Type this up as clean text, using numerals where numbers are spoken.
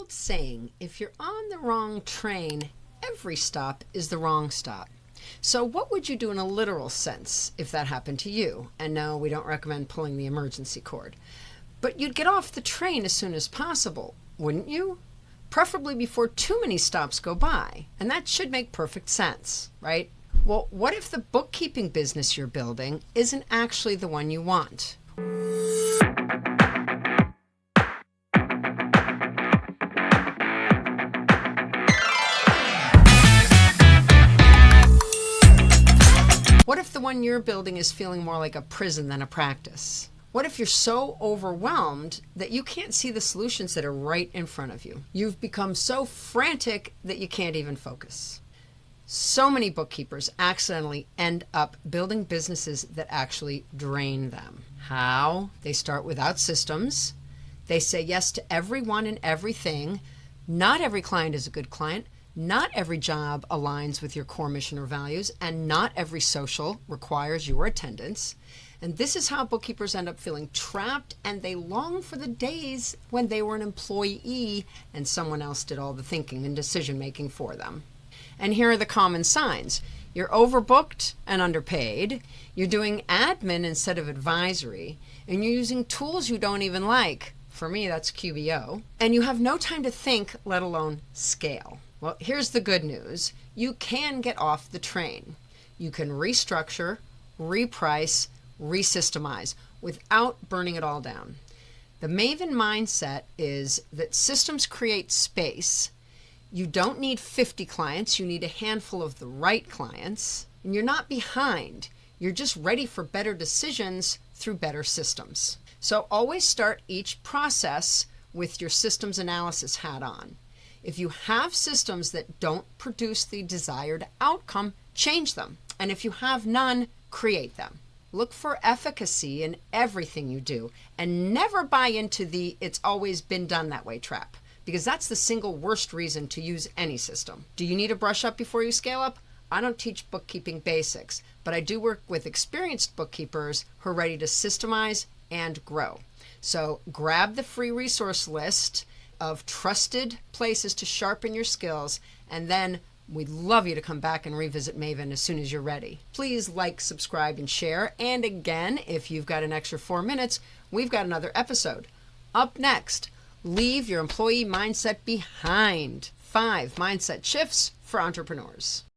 old saying, if you're on the wrong train, every stop is the wrong stop. So what would you do in a literal sense if that happened to you? And no, we don't recommend pulling the emergency cord. But you'd get off the train as soon as possible, wouldn't you? Preferably before too many stops go by. And that should make perfect sense, right? Well, what if the bookkeeping business you're building isn't actually the one you want? What if the one you're building is feeling more like a prison than a practice? What if you're so overwhelmed that you can't see the solutions that are right in front of you? You've become so frantic that you can't even focus. So many bookkeepers accidentally end up building businesses that actually drain them. How? They start without systems. They say yes to everyone and everything. Not every client is a good client. Not every job aligns with your core mission or values, and not every social requires your attendance. And this is how bookkeepers end up feeling trapped, and they long for the days when they were an employee and someone else did all the thinking and decision making for them. And here are the common signs. You're overbooked and underpaid. You're doing admin instead of advisory, and you're using tools you don't even like. For me, that's QBO. And you have no time to think, let alone scale. Well, here's the good news. You can get off the train. You can restructure, reprice, resystemize without burning it all down. The Maven mindset is that systems create space. You don't need 50 clients. You need a handful of the right clients. And you're not behind. You're just ready for better decisions through better systems. So always start each process with your systems analysis hat on. If you have systems that don't produce the desired outcome, change them. And if you have none, create them. Look for efficacy in everything you do, and never buy into the "it's always been done that way" trap, because that's the single worst reason to use any system. Do you need to brush up before you scale up? I don't teach bookkeeping basics, but I do work with experienced bookkeepers who are ready to systemize and grow. So grab the free resource list of trusted places to sharpen your skills, and then we'd love you to come back and revisit Maven as soon as you're ready. Please like, subscribe, and share. And again, if you've got an extra 4 minutes, we've got another episode. Up next, leave your employee mindset behind. 5 mindset shifts for entrepreneurs.